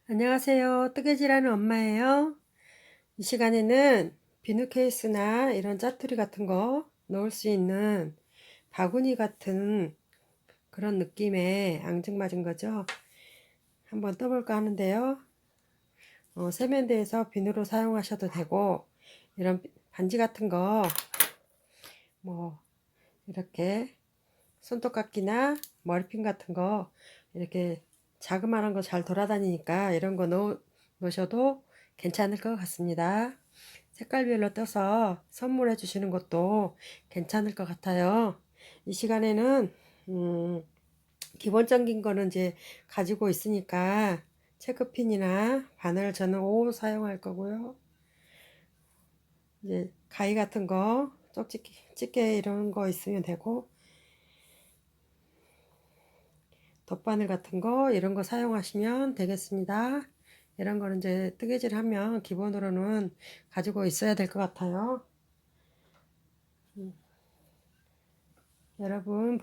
안녕하세요. 뜨개질하는 엄마예요. 이 시간에는 비누 케이스나 이런 짜투리 같은 거 넣을 수 있는 바구니 같은 그런 느낌의 앙증맞은 거죠. 한번 떠볼까 하는데요. 세면대에서 비누로 사용하셔도 되고, 이런 반지 같은 거 뭐 이렇게 손톱깎이나 머리핀 같은 거 이렇게 자그마한 거 잘 돌아다니니까 이런 거 놓으셔도 괜찮을 것 같습니다. 색깔별로 떠서 선물해 주시는 것도 괜찮을 것 같아요. 이 시간에는 음, 기본적인 거는 이제 가지고 있으니까 체크핀이나 바늘 저는 5 사용할 거고요. 이제 가위 같은 거, 쪽집게, 집게 이런 거 있으면 되고, 덧바늘 같은 거 이런 거 사용하시면 되겠습니다. 이런 거는 이제 뜨개질 하면 기본으로는 가지고 있어야 될 것 같아요. 여러분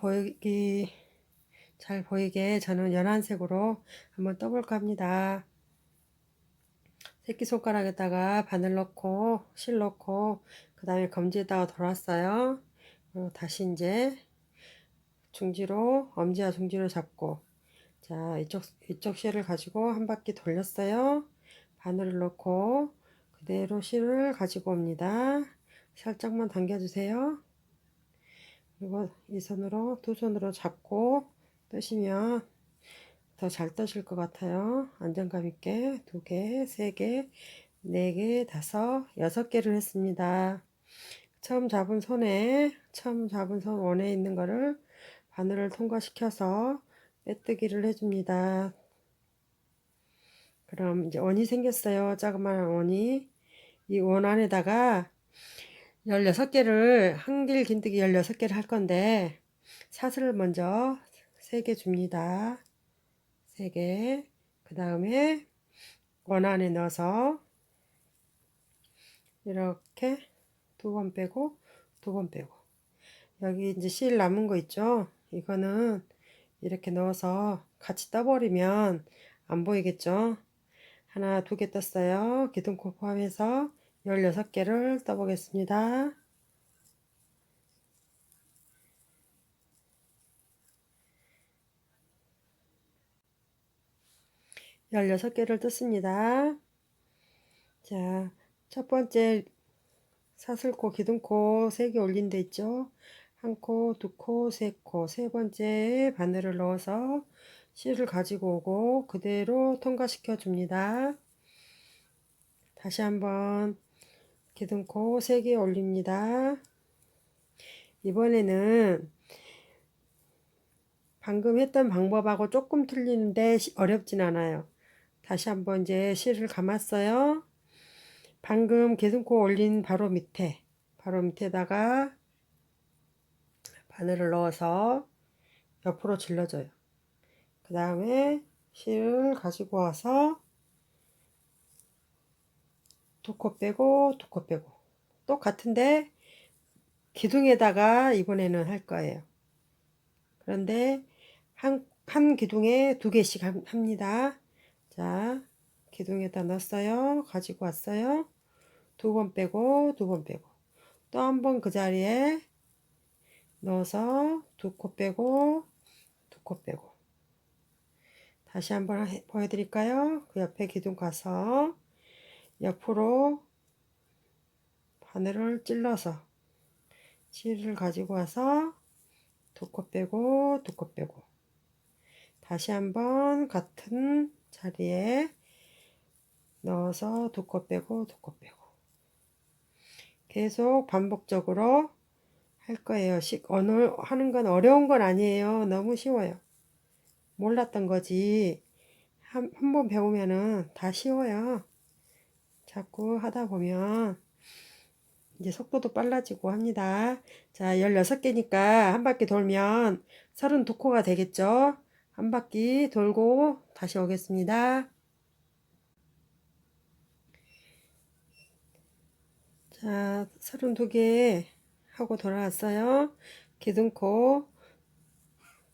잘 보이게 저는 연한색으로 한번 떠볼까 합니다. 새끼손가락에다가 바늘 넣고 실 넣고 그 다음에 검지에다가 돌았어요. 다시 이제 중지로 엄지와 중지로 잡고 자 이쪽 실을 가지고 한 바퀴 돌렸어요. 바늘을 넣고 그대로 실을 가지고 옵니다. 살짝만 당겨주세요. 그리고 이 손으로 두 손으로 잡고 뜨시면 더 잘 떠실 것 같아요. 안정감 있게 2개, 3개, 4개, 5, 6개를 했습니다. 처음 잡은 손 원에 있는 거를 바늘을 통과시켜서 빼뜨기를 해줍니다. 그럼 이제 원이 생겼어요. 자그마한 원이. 이 원 안에다가 16개를 한길 긴뜨기 16개를 할 건데 사슬을 먼저 3개 줍니다. 3개. 그 다음에 원 안에 넣어서 이렇게 2번 빼고 2번 빼고 여기 이제 실 남은 거 있죠? 이거는 이렇게 넣어서 같이 떠버리면 안 보이겠죠? 하나, 2개 떴어요. 기둥코 포함해서 16개를 떠보겠습니다. 16개를 떴습니다. 자, 첫 번째 사슬코, 기둥코 3개 올린 데 있죠? 한 코, 2코, 3코, 세 번째 바늘을 넣어서 실을 가지고 오고 그대로 통과시켜 줍니다. 다시 한번 기둥코 3개 올립니다. 이번에는 방금 했던 방법하고 조금 틀리는데 어렵진 않아요. 다시 한번 이제 실을 감았어요. 방금 기둥코 올린 바로 밑에다가 바늘을 넣어서 옆으로 질러줘요. 그 다음에 실을 가지고 와서 2코 빼고 2코 빼고 똑같은데 기둥에다가 이번에는 할 거예요. 그런데 한 기둥에 2개씩 합니다. 자, 기둥에다 넣었어요. 가지고 왔어요. 2번 빼고 2번 빼고 또 한 번 그 자리에 넣어서 2코 빼고 2코 빼고 다시 한번 보여드릴까요? 그 옆에 기둥 가서 옆으로 바늘을 찔러서 실을 가지고 와서 2코 빼고 2코 빼고 다시 한번 같은 자리에 넣어서 2코 빼고 2코 빼고 계속 반복적으로 할 거예요. 오늘 하는 건 어려운 건 아니에요. 너무 쉬워요. 몰랐던 거지. 한 번 배우면은 다 쉬워요. 자꾸 하다 보면 이제 속도도 빨라지고 합니다. 자, 16개니까 한 바퀴 돌면 32코가 되겠죠? 한 바퀴 돌고 다시 오겠습니다. 자, 32개 하고 돌아왔어요.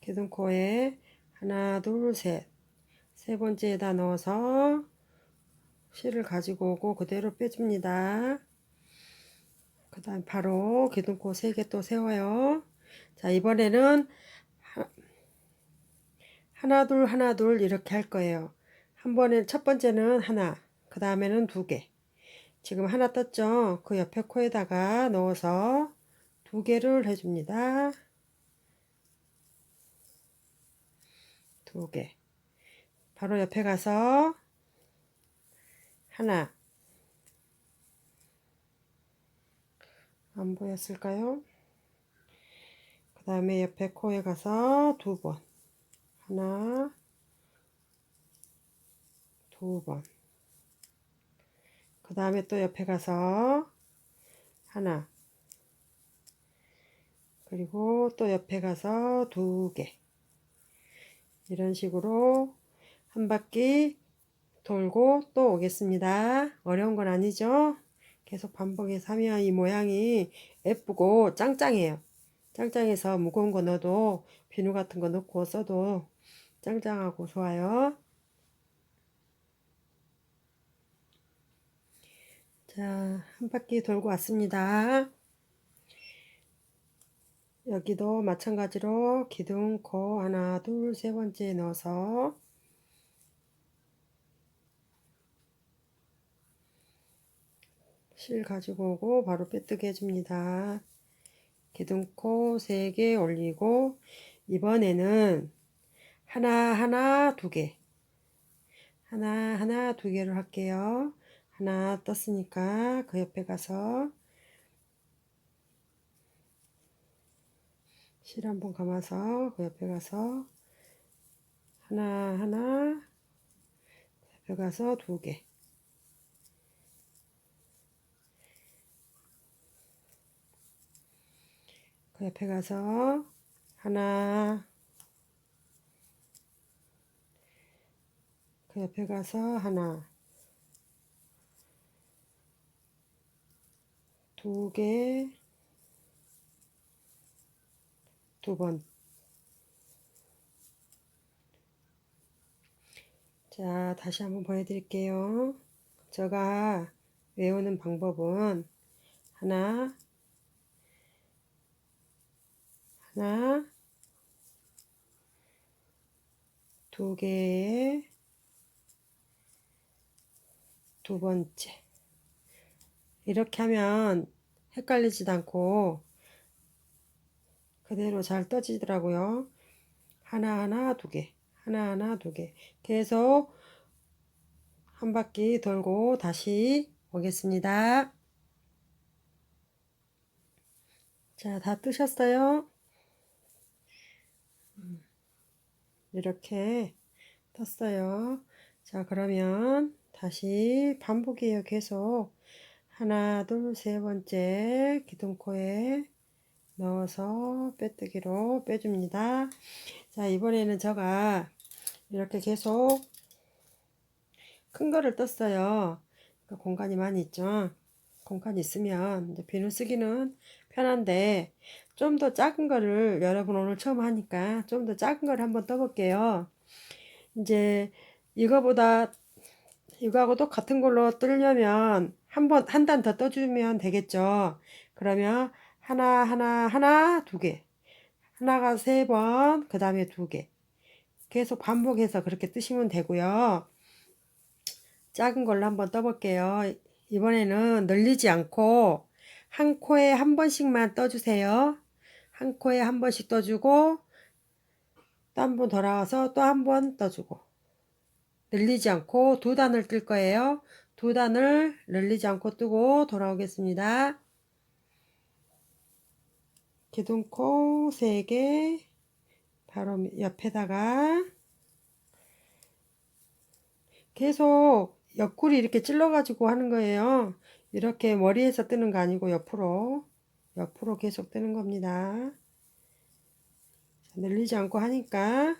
기둥코에 하나, 둘, 셋. 세 번째에다 넣어서 실을 가지고 오고 그대로 빼줍니다. 그 다음 바로 기둥코 3개 또 세워요. 자, 이번에는 하나 둘 하나 둘 이렇게 할 거예요. 한 번에 첫 번째는 하나, 그 다음에는 2개. 지금 하나 떴죠? 그 옆에 코에다가 넣어서 2개를 해줍니다. 2개. 바로 옆에 가서 하나. 안 보였을까요? 그 다음에 옆에 코에 가서 2번. 하나, 2번. 그 다음에 또 옆에 가서 하나. 그리고 또 옆에 가서 2개. 이런 식으로 한 바퀴 돌고 또 오겠습니다. 어려운 건 아니죠? 계속 반복해서 하면 이 모양이 예쁘고 짱짱해요. 짱짱해서 무거운 거 넣어도 비누 같은 거 넣고 써도 짱짱하고 좋아요. 자, 한 바퀴 돌고 왔습니다. 여기도 마찬가지로 기둥코 하나, 둘, 세 번째 넣어서 실 가지고 오고 바로 빼뜨게 해줍니다. 기둥코 3개 올리고 이번에는 하나 2개 하나 2개를 할게요. 하나 떴으니까 그 옆에 가서 실 한번 감아서 그 옆에 가서 하나 옆에 가서 2개 그 옆에 가서 하나 그 옆에 가서 하나 2개 2번. 자, 다시 한번 보여드릴게요. 제가 외우는 방법은 하나 2개의 2번째. 이렇게 하면 헷갈리지도 않고 그대로 잘 떠지더라고요. 하나 2개 하나 2개 계속 한 바퀴 돌고 다시 오겠습니다. 자, 다 뜨셨어요? 이렇게 떴어요. 자, 그러면 다시 반복이에요. 계속 하나 둘 세 번째 기둥코에 넣어서 빼뜨기로 빼줍니다. 자, 이번에는 제가 이렇게 계속 큰 거를 떴어요. 그러니까 공간이 많이 있죠. 공간이 있으면 이제 비누 쓰기는 편한데 좀 더 작은 거를 여러분 오늘 처음 하니까 좀 더 작은 거를 한번 떠볼게요. 이제 이거보다 이거하고 똑같은 걸로 뜨려면 한 단 더 떠주면 되겠죠. 그러면 하나 2개 하나가 3번 그 다음에 2개 계속 반복해서 그렇게 뜨시면 되고요. 작은 걸로 한번 떠볼게요. 이번에는 늘리지 않고 한 코에 한 번씩만 떠주세요. 한 코에 한 번씩 떠주고 또 한 번 돌아와서 또 한 번 떠주고 늘리지 않고 2단을 뜰 거예요. 2단을 늘리지 않고 뜨고 돌아오겠습니다. 기둥코 3개 바로 옆에다가 계속 옆구리 이렇게 찔러 가지고 하는 거예요. 이렇게 머리에서 뜨는 거 아니고 옆으로 계속 뜨는 겁니다. 늘리지 않고 하니까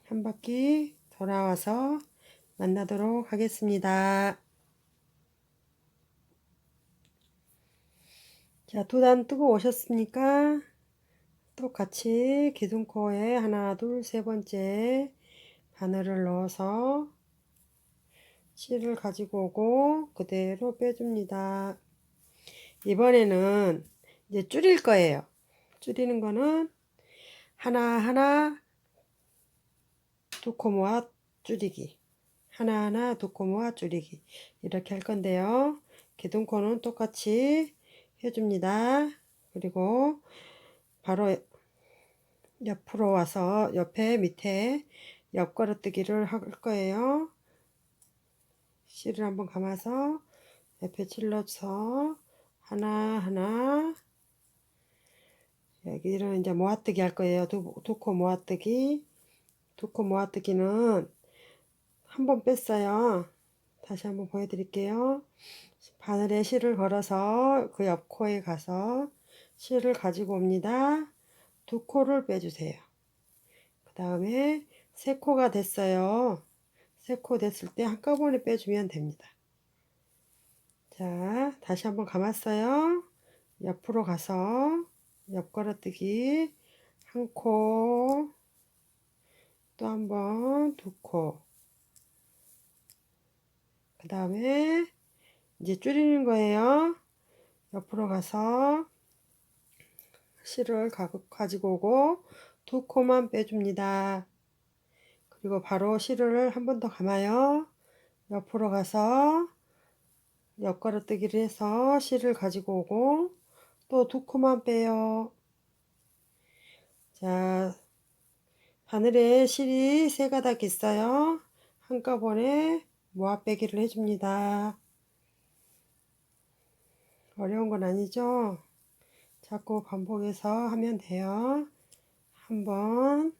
한 바퀴 돌아와서 만나도록 하겠습니다. 자, 2단 뜨고 오셨습니까? 똑같이 기둥코에 하나 둘 세 번째 바늘을 넣어서 실을 가지고 오고 그대로 빼줍니다. 이번에는 이제 줄일 거예요. 줄이는 거는 하나하나 두 코 모아 줄이기, 하나하나 두 코 모아 줄이기, 이렇게 할 건데요. 기둥코는 똑같이 해줍니다. 그리고 바로 옆으로 와서 옆에 밑에 옆걸어뜨기를 할 거예요. 실을 한번 감아서 옆에 찔러서 하나하나, 여기를 이제 모아뜨기 할 거예요. 두 코 모아뜨기. 두 코 모아뜨기는 한 번 뺐어요. 다시 한번 보여드릴게요. 바늘에 실을 걸어서 그 옆 코에 가서 실을 가지고 옵니다. 두 코를 빼주세요. 그 다음에 세 코가 됐어요. 세 코 됐을 때 한꺼번에 빼주면 됩니다. 자, 다시 한번 감았어요. 옆으로 가서 옆 걸어뜨기 한 코, 또 한 번 두 코. 그 다음에 이제 줄이는 거예요. 옆으로 가서 실을 가지고 오고 두 코만 빼줍니다. 그리고 바로 실을 한 번 더 감아요. 옆으로 가서 옆걸어뜨기를 해서 실을 가지고 오고 또 두 코만 빼요. 자, 바늘에 실이 세 가닥 있어요. 한꺼번에 모아 빼기를 해줍니다. 어려운 건 아니죠? 자꾸 반복해서 하면 돼요. 한 번,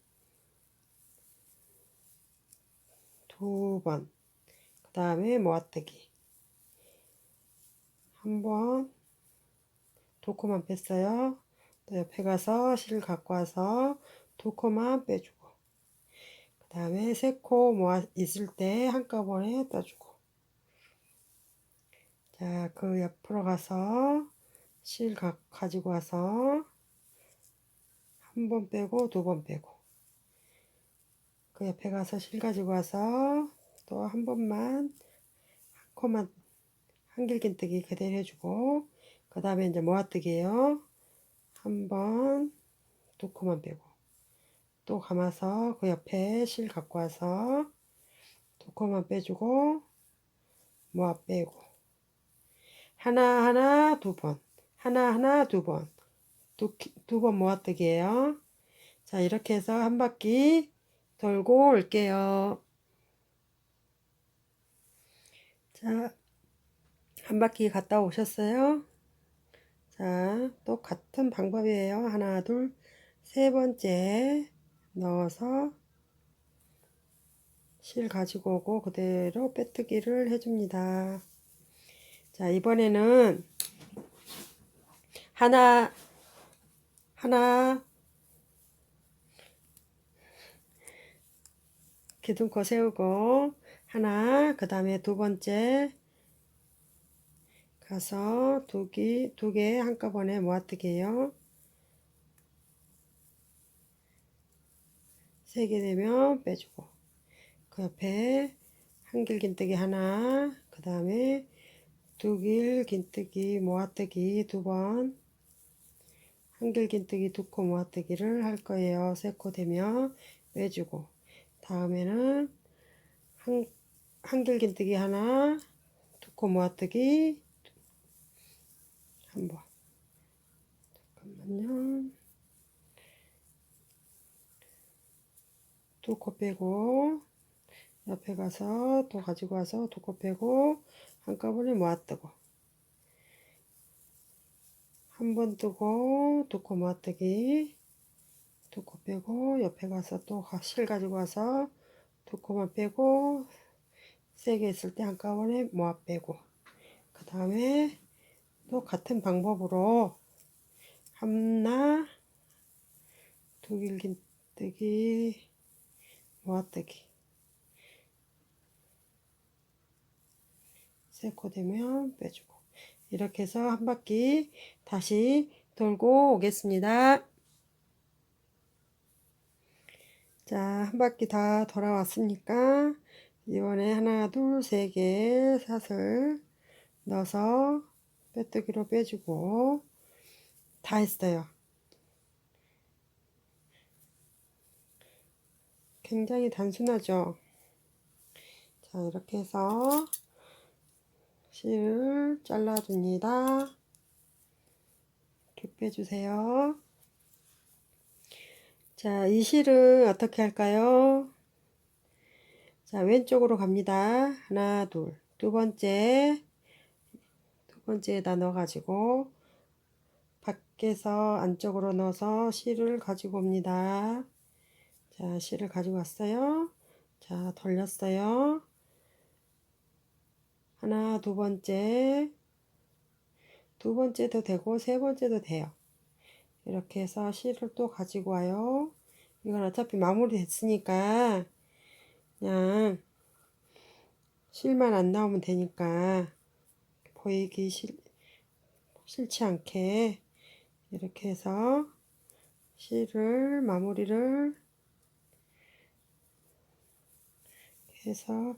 두 번, 그 다음에 모아뜨기. 한 번, 두 코만 뺐어요. 또 옆에 가서 실 갖고 와서 두 코만 빼주고, 그 다음에 세 코 모아 있을 때 한꺼번에 떠주고, 자, 그 옆으로 가서 실 가지고 와서 한 번 빼고 두 번 빼고, 그 옆에 가서 실 가지고 와서 또 한 번만, 한 코만 한길긴뜨기 그대로 해주고, 그 다음에 이제 모아뜨기예요. 한 번, 두 코만 빼고, 또 감아서 그 옆에 실 갖고 와서 두 코만 빼주고, 모아 빼고, 하나하나 두 번, 하나하나 두 번, 두 번 모아뜨기예요. 자, 이렇게 해서 한 바퀴 돌고 올게요. 자, 한 바퀴 갔다 오셨어요? 자, 또 같은 방법이에요. 하나, 둘, 세 번째 넣어서 실 가지고 오고 그대로 빼뜨기를 해줍니다. 자, 이번에는 하나 기둥코 세우고 하나, 그 다음에 두 번째 가서 두 개 한꺼번에 모아뜨기예요. 세 개 되면 빼주고, 그 옆에 한길 긴뜨기 하나, 그 다음에 두 길 긴뜨기 모아뜨기 두 번, 한길 긴뜨기 두 코 모아뜨기를 할 거예요. 세 코 되면 빼주고, 다음에는 한길 긴뜨기 하나, 두 코 모아뜨기 한 번. 잠깐만요. 두 코 빼고 옆에 가서 또 가지고 와서 두 코 빼고 한꺼번에 모아뜨고, 한 번 뜨고 두 코 모아뜨기, 두 코 빼고 옆에 가서 또 실 가지고 와서 두 코만 빼고 세게 했을 때 한꺼번에 모아 빼고, 그 다음에 또 같은 방법으로 하나, 두 길긴뜨기 모아뜨기, 세 코 되면 빼주고, 이렇게 해서 한 바퀴 다시 돌고 오겠습니다. 자, 한 바퀴 다 돌아왔으니까 이번에 하나, 둘, 세 개 사슬 넣어서 빼뜨기로 빼주고 다 했어요. 굉장히 단순하죠. 자, 이렇게 해서 실을 잘라줍니다. 이렇게 빼주세요. 자, 이 실은 어떻게 할까요? 자, 왼쪽으로 갑니다. 하나, 둘. 두 번째에다 넣어가지고 밖에서 안쪽으로 넣어서 실을 가지고 옵니다. 자, 실을 가지고 왔어요. 자, 돌렸어요. 하나, 두 번째도 되고 세 번째도 돼요. 이렇게 해서 실을 또 가지고 와요. 이건 어차피 마무리 됐으니까 그냥 실만 안 나오면 되니까 보이기 싫지 않게 이렇게 해서 실을 마무리를 해서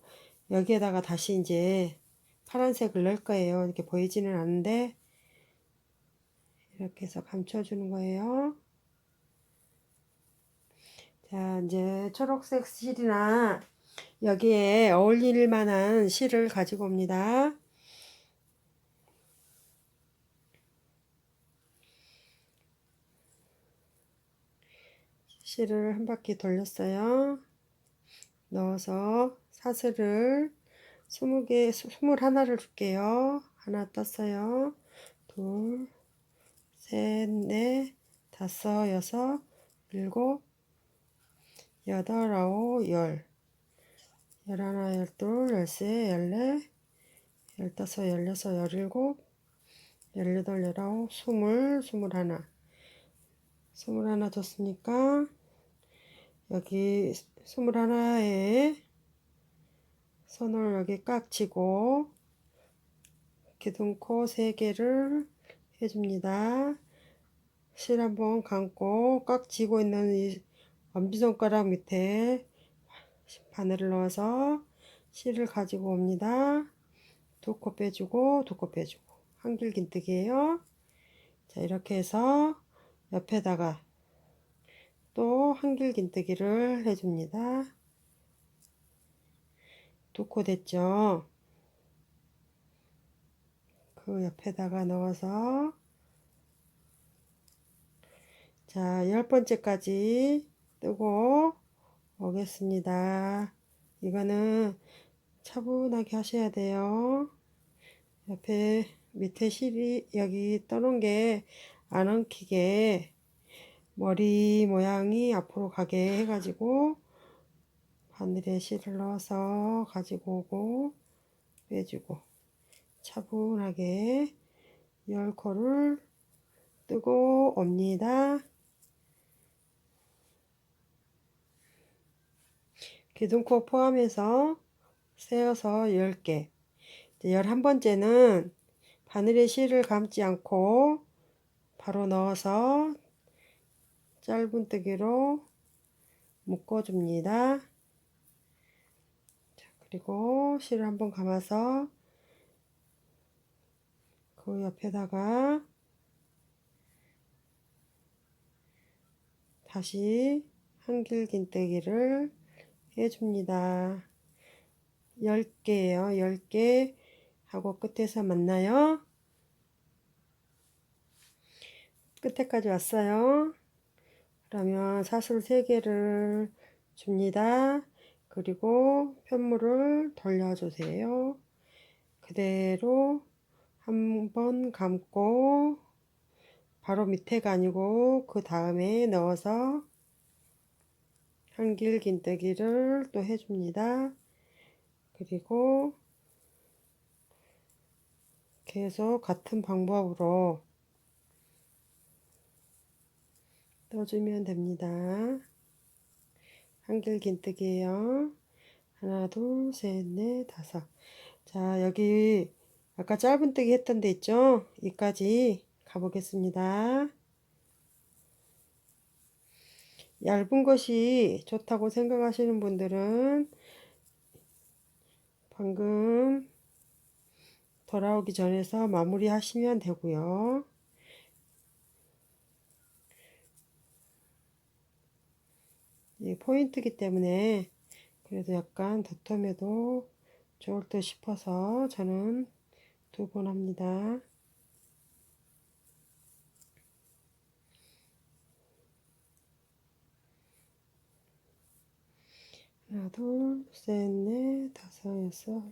여기에다가 다시 이제 파란색을 넣을 거예요. 이렇게 보이지는 않는데 이렇게 해서 감춰주는 거예요. 자, 이제 초록색 실이나 여기에 어울릴 만한 실을 가지고 옵니다. 실을 한 바퀴 돌렸어요. 넣어서 사슬을 20개, 21를 줄게요. 하나 떴어요. 둘, 셋, 넷, 다섯, 여섯, 일곱, 여덟, 아홉, 열. 열하나, 열둘, 열세, 열네, 열다섯, 열여섯, 열일곱, 열여덟, 열아홉, 스물하나. 21 줬으니까 여기 21에 선을 여기 깍 치고 기둥코 3개를 해줍니다. 실 한번 감고 깍 쥐고 있는 이 엄지손가락 밑에 바늘을 넣어서 실을 가지고 옵니다. 2코 빼주고 2코 빼주고 한길긴뜨기예요. 자, 이렇게 해서 옆에다가 또 한길긴뜨기를 해줍니다. 2코 됐죠? 그 옆에다가 넣어서 자, 10번째까지 뜨고 오겠습니다. 이거는 차분하게 하셔야 돼요. 옆에 밑에 실이 여기 떠놓은 게 안 엉키게 머리 모양이 앞으로 가게 해가지고 바늘에 실을 넣어서 가지고 오고 빼주고 차분하게 10코를 뜨고 옵니다. 기둥코 포함해서 세어서 10개. 11번째는 바늘에 실을 감지 않고 바로 넣어서 짧은뜨기로 묶어줍니다. 자, 그리고 실을 한번 감아서 그 옆에다가 다시 한길긴뜨기를 해줍니다. 10개예요. 10개 하고 끝에서 만나요. 끝에까지 왔어요. 그러면 사슬 3개를 줍니다. 그리고 편물을 돌려주세요. 그대로 한번 감고 바로 밑에가 아니고 그 다음에 넣어서 한길긴뜨기를 또 해줍니다. 그리고 계속 같은 방법으로 떠주면 됩니다. 한길긴뜨기예요. 하나, 둘, 셋, 넷, 다섯. 자, 여기 아까 짧은뜨기 했던 데 있죠? 여기까지 가보겠습니다. 얇은 것이 좋다고 생각하시는 분들은 방금 돌아오기 전에서 마무리 하시면 되고요. 이 포인트이기 때문에 그래도 약간 도톰해도 좋을 듯 싶어서 저는 2번 합니다. 하나, 둘, 셋, 넷, 다섯, 여섯,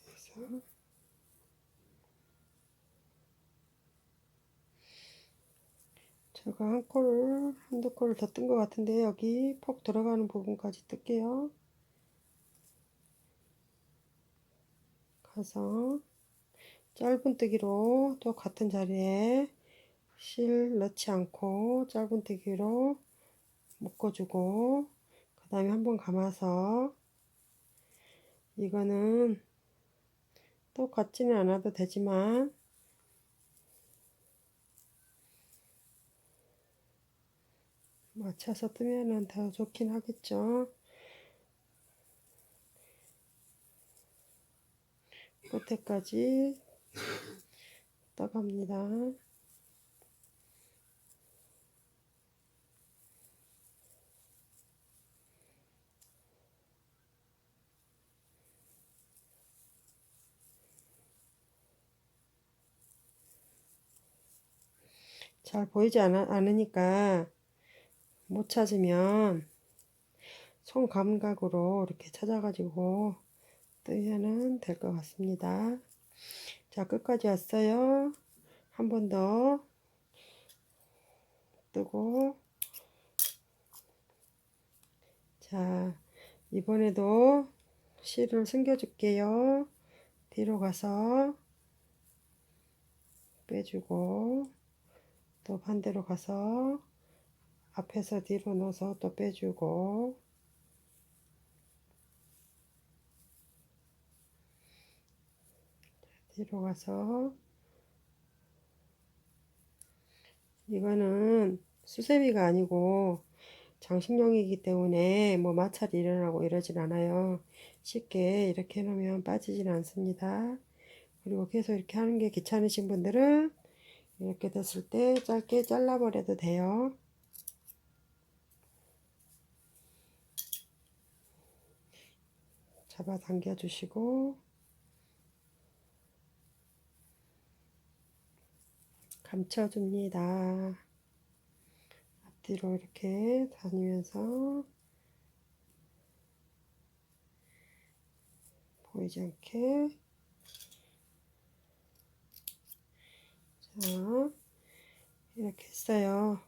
여섯. 제가 한두 콜을 더 뜬 것 같은데 여기 폭 들어가는 부분까지 뜰게요. 가서 짧은뜨기로 또 같은 자리에 실 넣지 않고 짧은뜨기로 묶어주고 그 다음에 한번 감아서 이거는 똑같지는 않아도 되지만 맞춰서 뜨면은 더 좋긴 하겠죠. 끝에까지 떠갑니다. 잘 보이지 않으니까 못 찾으면 손 감각으로 이렇게 찾아가지고 뜨면 될 것 같습니다. 자, 끝까지 왔어요. 한 번 더 뜨고, 자, 이번에도 실을 숨겨 줄게요. 뒤로 가서 빼주고, 또 반대로 가서 앞에서 뒤로 넣어서 또 빼주고, 뒤로 가서, 이거는 수세미가 아니고 장식용이기 때문에 뭐 마찰이 일어나고 이러진 않아요. 쉽게 이렇게 해놓으면 빠지진 않습니다. 그리고 계속 이렇게 하는 게 귀찮으신 분들은 이렇게 됐을 때 짧게 잘라버려도 돼요. 잡아 당겨 주시고 감춰줍니다. 앞뒤로 이렇게 다니면서 보이지 않게. 자, 이렇게 했어요.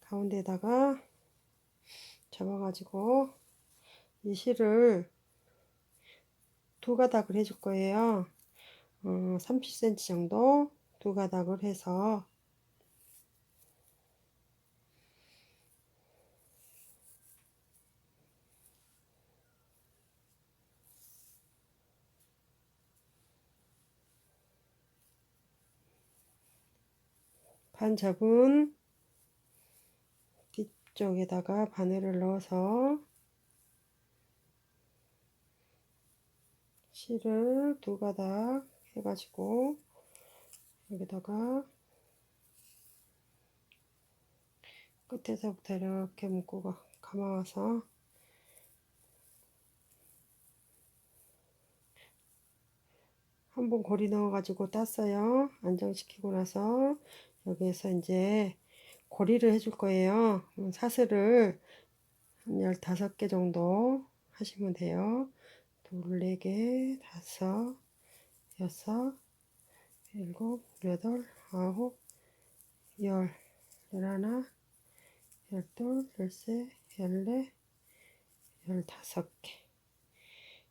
가운데다가 접어가지고 이 실을 2가닥을 해줄 거예요. 30cm 정도 2가닥을 해서 반 접은 뒤쪽에다가 바늘을 넣어서 실을 2가닥 해가지고 여기다가 끝에서부터 이렇게 묶고 감아와서 한번 고리 넣어가지고 땄어요. 안정시키고 나서 여기에서 이제 고리를 해줄 거예요. 사슬을 한 15개 정도 하시면 돼요. 2, 4개, 5, 6, 7, 8, 9, 10, 11, 12, 13, 14, 15개.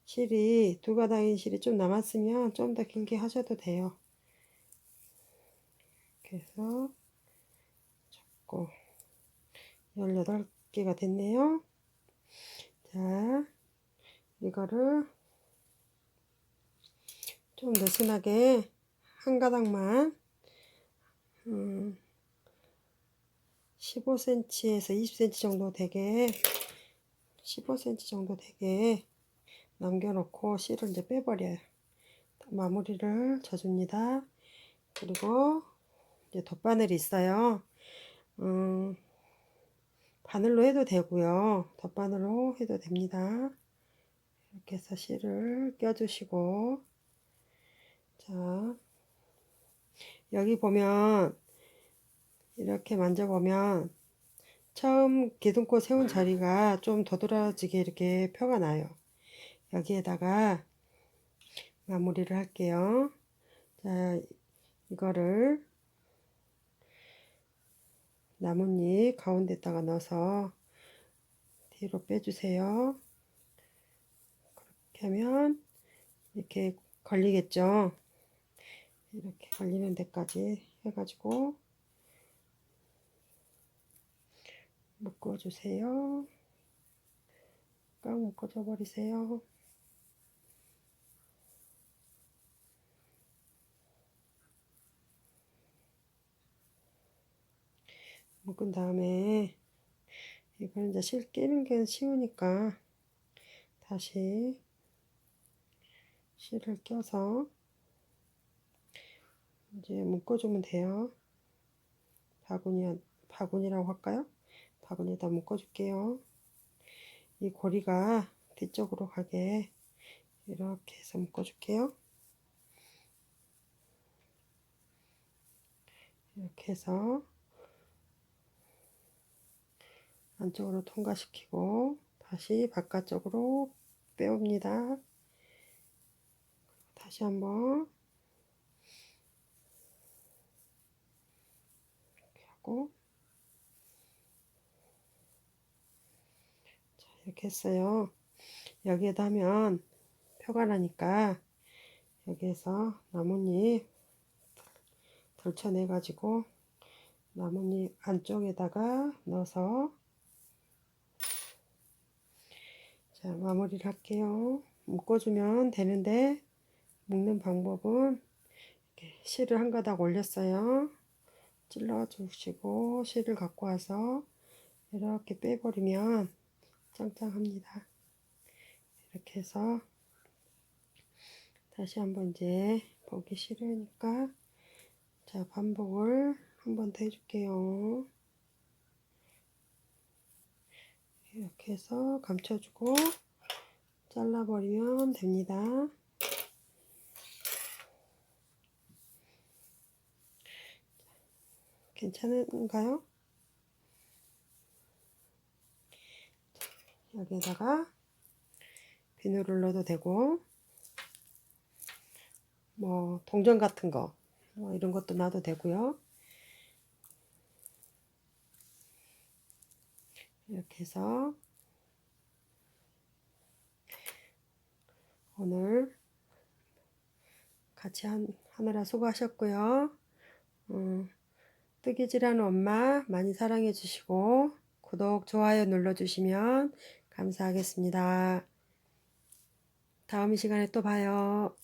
실이 2가닥인 실이 좀 남았으면 좀 더 길게 하셔도 돼요. 그래서 잡고 18개가 됐네요. 자, 이거를 좀 느슨하게 한 가닥만 15cm에서 20cm 정도 되게 15cm 정도 되게 남겨놓고 실을 이제 빼버려요. 마무리를 져줍니다. 그리고 이제 덧바늘이 있어요. 바늘로 해도 되고요. 덧바늘로 해도 됩니다. 이렇게 해서 실을 껴주시고, 자, 여기 보면 이렇게 만져보면 처음 기둥꽃 세운 자리가 좀 도드라지게 이렇게 표가 나요. 여기에다가 마무리를 할게요. 자, 이거를 나뭇잎 가운데다가 넣어서 뒤로 빼주세요. 그렇게 하면 이렇게 걸리겠죠. 이렇게 걸리는 데까지 해가지고 묶어주세요. 꽉 묶어줘 버리세요. 묶은 다음에 이걸 이제 실 끼는 게 쉬우니까 다시 실을 껴서 이제 묶어주면 돼요. 바구니라고 할까요? 바구니에다 묶어줄게요. 이 고리가 뒤쪽으로 가게 이렇게 해서 묶어줄게요. 이렇게 해서 안쪽으로 통과시키고 다시 바깥쪽으로 빼옵니다. 다시 한번 이렇게 하고 자, 이렇게 했어요. 여기에다 하면 표가 나니까 여기에서 나뭇잎 덜쳐내 가지고 나뭇잎 안쪽에다가 넣어서 자, 마무리를 할게요. 묶어주면 되는데 묶는 방법은 이렇게 실을 한 가닥 올렸어요. 찔러 주시고 실을 갖고 와서 이렇게 빼버리면 짱짱합니다. 이렇게 해서 다시 한번 이제 보기 싫으니까 자, 반복을 한 번 더 해줄게요. 이렇게 해서 감춰주고 잘라버리면 됩니다. 괜찮은가요? 여기에다가 비누를 넣어도 되고 뭐 동전 같은 거 이런 것도 놔도 되고요. 이렇게 해서 오늘 같이 하느라 수고하셨고요. 뜨개질하는 엄마 많이 사랑해 주시고 구독, 좋아요 눌러주시면 감사하겠습니다. 다음 시간에 또 봐요.